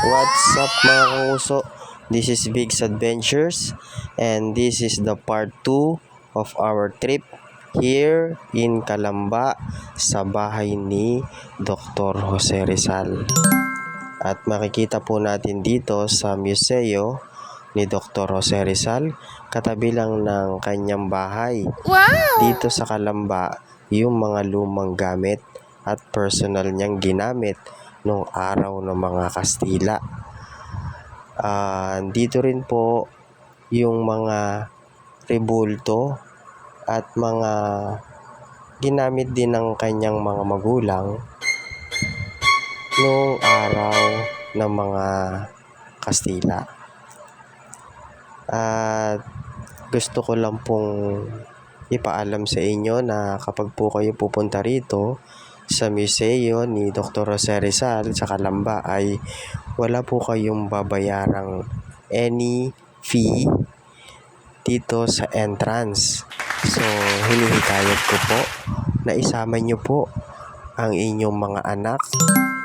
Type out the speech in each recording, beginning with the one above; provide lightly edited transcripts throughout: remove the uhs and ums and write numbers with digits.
What's up mga kanguso? This is Big's Adventures and this is the part 2 of our trip here in Calamba sa bahay ni Dr. Jose Rizal. At makikita po natin dito sa museo ni Dr. Jose Rizal, katabi lang ng kanyang bahay. Dito sa Calamba, yung mga lumang gamit at personal niyang ginamit nung araw ng mga Kastila. Dito rin po yung mga rebulto at mga ginamit din ng kanyang mga magulang nung araw ng mga Kastila. At gusto ko lang pong ipaalam sa inyo na kapag po kayo pupunta rito sa museo ni Dr. Jose Rizal sa Calamba ay wala po kayong babayarang any fee dito sa entrance. So, hinihikayat ko po na isama nyo po ang inyong mga anak,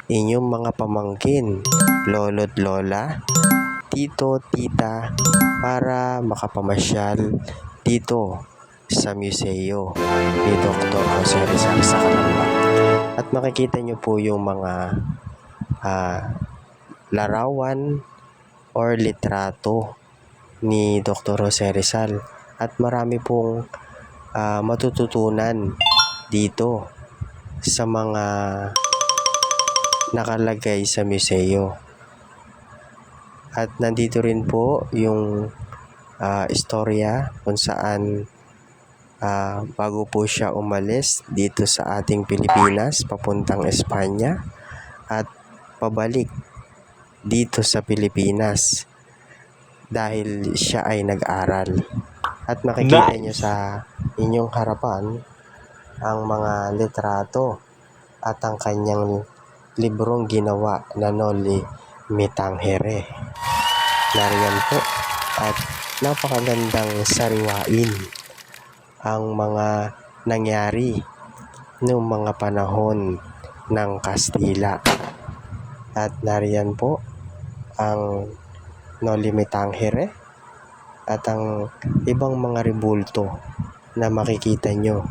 inyong mga pamangkin, lolo't lola, tito, tita, para makapamasyal dito sa museo ni Dr. Jose Rizal sa Calamba. At makikita nyo po yung mga larawan or litrato ni Dr. Jose Rizal. At marami pong matututunan dito sa mga nakalagay sa museo. At nandito rin po yung istorya kung saan bago po siya umalis dito sa ating Pilipinas papuntang Espanya at pabalik dito sa Pilipinas dahil siya ay nag-aral. At makikita niyo sa inyong harapan ang mga litrato at ang kanyang librong ginawa na Noli Me Tangere. Nariyan po at napakagandang sariwain ang mga nangyari noong mga panahon ng Kastila. At nariyan po ang Noli Me Tangere at ang ibang mga rebulto na makikita nyo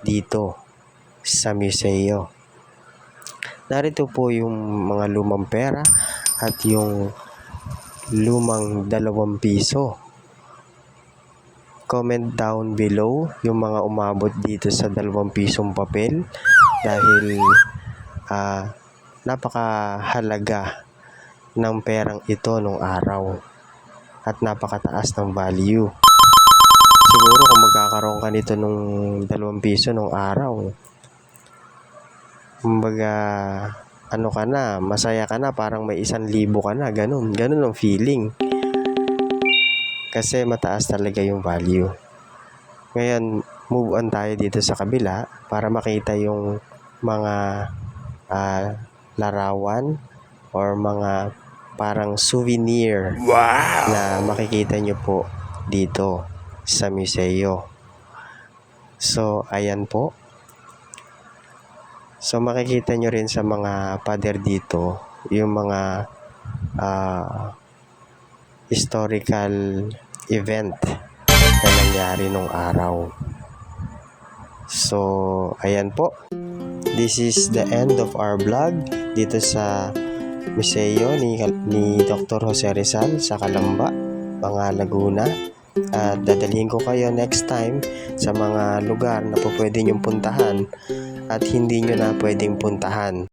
dito sa museo. Narito po yung mga lumang pera at yung lumang 2 piso. Comment down below yung mga umabot dito sa 2 pisong papel dahil napakahalaga ng perang ito nung araw at napakataas ng value. Siguro kung magkakaroon ka nito nung 2 piso nung araw, kumbaga ano ka na, masaya ka na, parang may 1,000 ka na, ganun ang feeling. Kasi mataas talaga yung value. Ngayon, move on tayo dito sa kabila para makita yung mga larawan or mga parang souvenir na makikita nyo po dito sa museo. So, ayan po. So, makikita nyo rin sa mga pader dito yung mga historical event na nangyari nung araw. So, ayan po. This is the end of our vlog dito sa museo ni Dr. Jose Rizal sa Calamba, mga Laguna. At dadalhin ko kayo next time sa mga lugar na po pwede nyong puntahan at hindi nyo na pwedeng puntahan.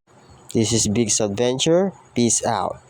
This is Big's Adventure. Peace out.